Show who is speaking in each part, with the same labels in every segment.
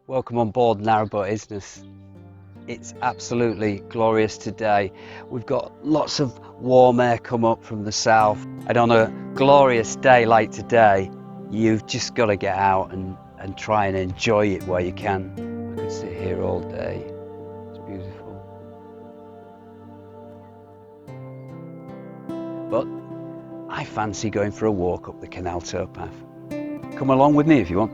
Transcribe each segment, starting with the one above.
Speaker 1: Welcome on board Narrowboat Business. It's absolutely glorious today. We've got lots of warm air come up from the south, and on a glorious day like today, you've just got to get out and try and enjoy it where you can. I could sit here all day. It's beautiful. But I fancy going for a walk up the canal towpath. Come along with me if you want.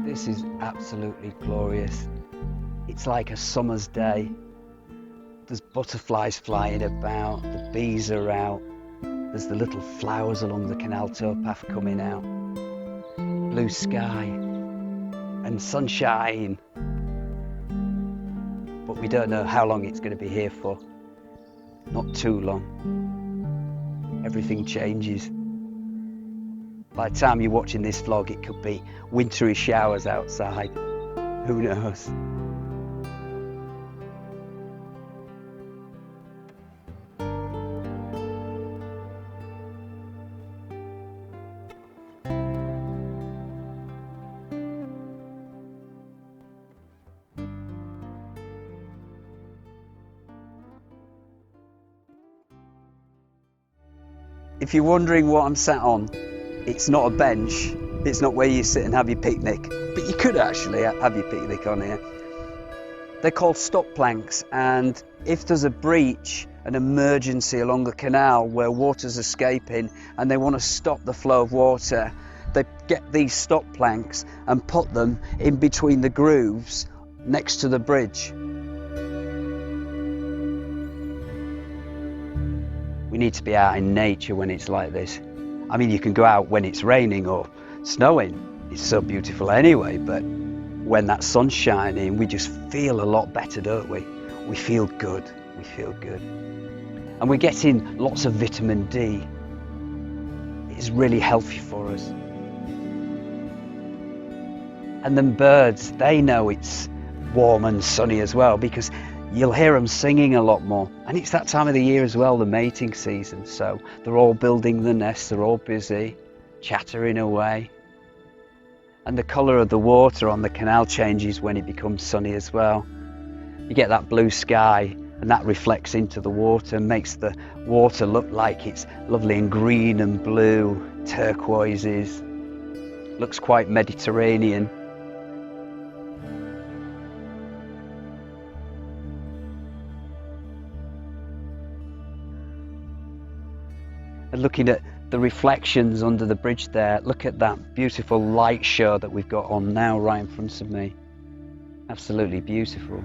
Speaker 1: This is absolutely glorious. It's like a summer's day. There's butterflies flying about, the bees are out, there's the little flowers along the canal towpath coming out, blue sky and sunshine. But we don't know how long it's going to be here for. Not too long. Everything changes. By the time you're watching this vlog, it could be wintry showers outside. Who knows? If you're wondering what I'm sat on, it's not a bench, it's not where you sit and have your picnic, but you could actually have your picnic on here. They're called stop planks, and if there's a breach, an emergency along the canal where water's escaping and they want to stop the flow of water, they get these stop planks and put them in between the grooves next to the bridge. We need to be out in nature when it's like this. I mean, you can go out when it's raining or snowing. It's so beautiful anyway, but when that sun's shining, we just feel a lot better, don't we? We feel good, we feel good. And we're getting lots of vitamin D. It's really healthy for us. And then birds, they know it's warm and sunny as well, because you'll hear them singing a lot more. And it's that time of the year as well, the mating season. So they're all building the nests, they're all busy, chattering away. And the colour of the water on the canal changes when it becomes sunny as well. You get that blue sky, and that reflects into the water and makes the water look like it's lovely and green and blue, turquoises. Looks quite Mediterranean. And looking at the reflections under the bridge there, look at that beautiful light show that we've got on now right in front of me. Absolutely beautiful.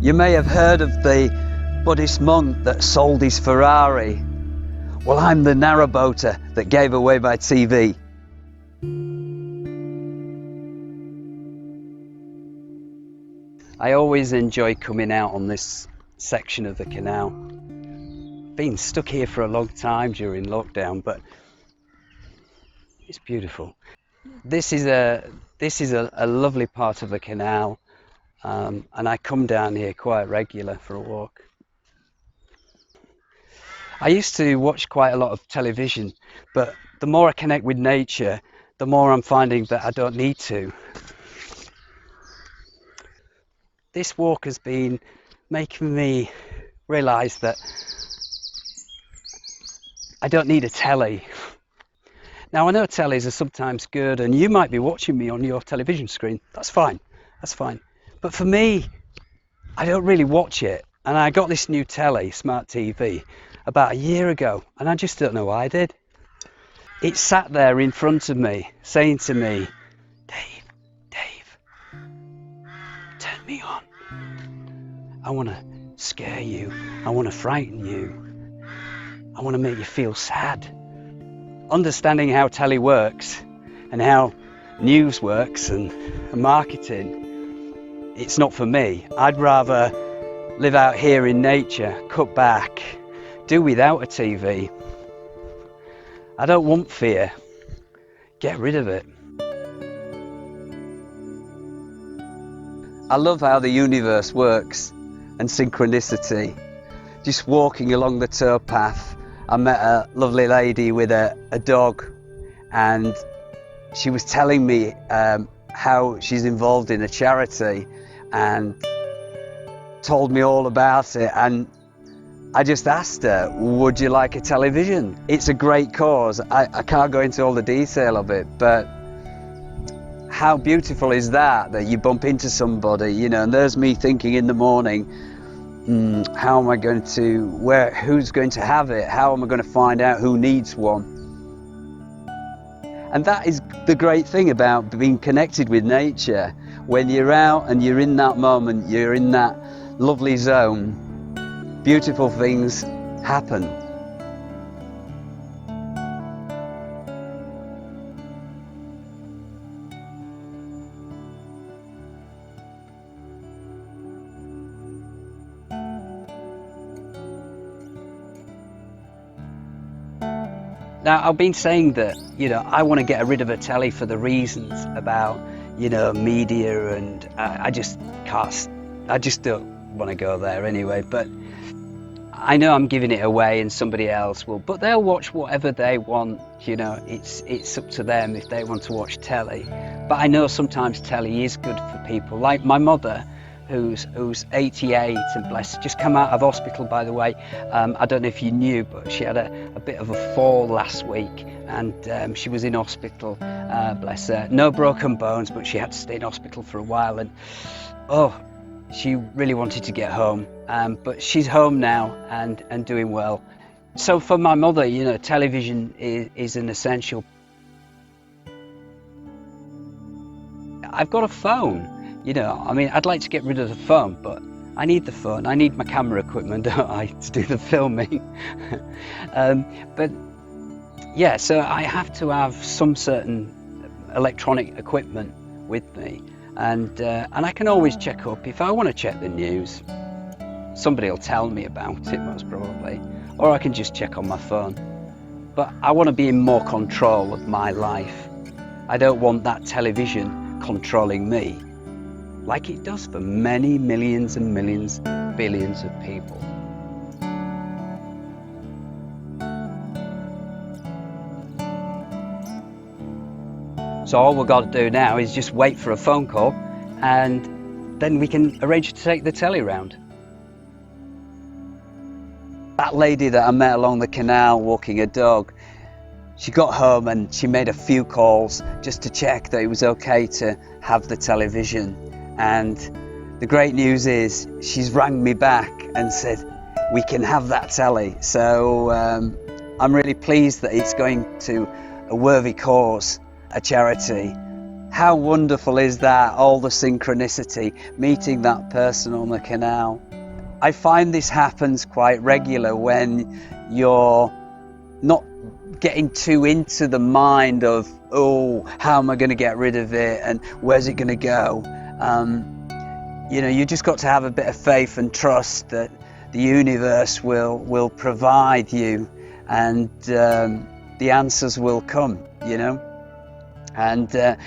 Speaker 1: You may have heard of the Buddhist monk that sold his Ferrari. Well, I'm the narrowboater that gave away my TV. I always enjoy coming out on this section of the canal. Been stuck here for a long time during lockdown, but it's beautiful. This is a lovely part of the canal, and I come down here quite regular for a walk. I used to watch quite a lot of television, but the more I connect with nature, the more I'm finding that I don't need to. This walk has been making me realise that I don't need a telly. Now, I know tellies are sometimes good, and you might be watching me on your television screen. That's fine, that's fine. But for me, I don't really watch it. And I got this new telly, smart TV, about a year ago, and I just don't know why I did. It sat there in front of me, saying to me, Dave, turn me on. I want to scare you. I want to frighten you. I want to make you feel sad. Understanding how telly works and how news works and marketing, it's not for me. I'd rather live out here in nature, cut back, do without a TV. I don't want fear. Get rid of it. I love how the universe works and synchronicity. Just walking along the towpath, I met a lovely lady with a dog, and she was telling me how she's involved in a charity and told me all about it. And I just asked her, would you like a television? It's a great cause. I can't go into all the detail of it, but how beautiful is that you bump into somebody, you know, and there's me thinking in the morning, how am I going to, who's going to have it? How am I going to find out who needs one? And that is the great thing about being connected with nature. When you're out and you're in that moment, you're in that lovely zone, beautiful things happen. Now, I've been saying that, you know, I want to get rid of a telly for the reasons about, you know, media, and I just don't want to go there anyway. But I know I'm giving it away and somebody else will, but they'll watch whatever they want, you know, it's up to them if they want to watch telly. But I know sometimes telly is good for people, like my mother, who's 88 and bless, just come out of hospital, by the way. I don't know if you knew, but she had a bit of a fall last week, and she was in hospital, bless her. No broken bones, but she had to stay in hospital for a while, and oh, she really wanted to get home, but she's home now and doing well. So for my mother, you know, television is an essential. I've got a phone, you know, I mean, I'd like to get rid of the phone, but I need the phone. I need my camera equipment, don't I, to do the filming. But yeah, so I have to have some certain electronic equipment with me. And I can always check up if I want to check the news. Somebody will tell me about it most probably, or I can just check on my phone. But I want to be in more control of my life. I don't want that television controlling me, like it does for many millions and millions, billions of people. So all we've got to do now is just wait for a phone call, and then we can arrange to take the telly round. That lady that I met along the canal walking a dog, she got home and she made a few calls just to check that it was okay to have the television. And the great news is she's rang me back and said, we can have that telly. So I'm really pleased that it's going to a worthy cause, a charity. How wonderful is that? All the synchronicity, meeting that person on the canal. I find this happens quite regular when you're not getting too into the mind of, oh, how am I going to get rid of it and where's it going to go? You know, you just got to have a bit of faith and trust that the universe will provide you, and the answers will come, you know. And that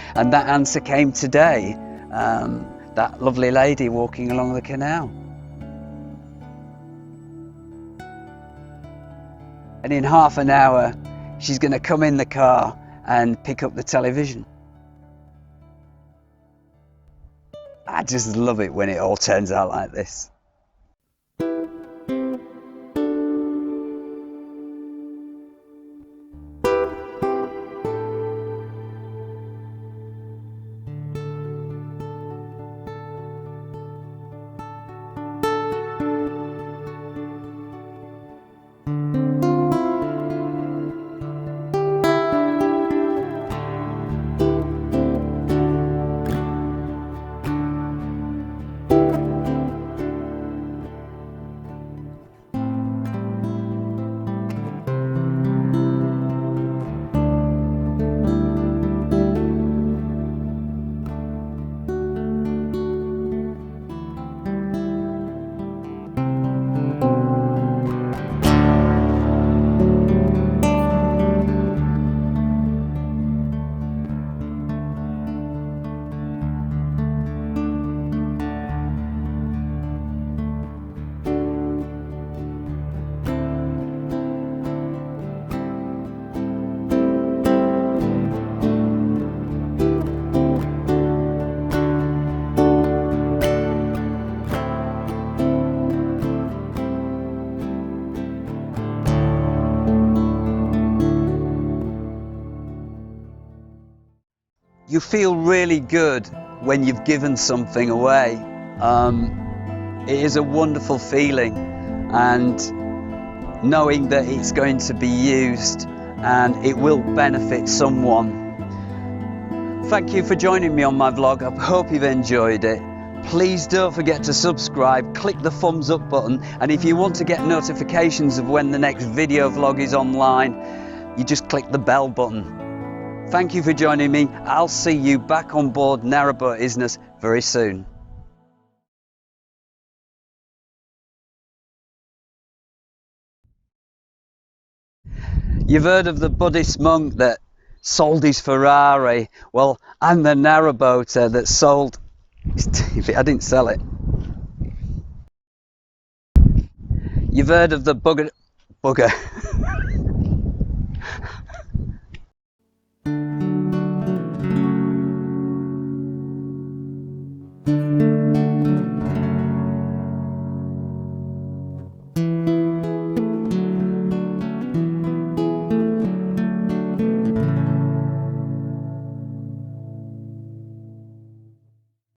Speaker 1: answer came today, that lovely lady walking along the canal. And in half an hour, she's going to come in the car and pick up the television. I just love it when it all turns out like this. You feel really good when you've given something away. It is a wonderful feeling, and knowing that it's going to be used and it will benefit someone. Thank you for joining me on my vlog. I hope you've enjoyed it. Please don't forget to subscribe, click the thumbs up button, and if you want to get notifications of when the next video vlog is online, you just click the bell button. Thank you for joining me. I'll see you back on board Narrowboat Business very soon. You've heard of the Buddhist monk that sold his Ferrari. Well, I'm the narrowboater that sold his TV. I didn't sell it. You've heard of the bugger.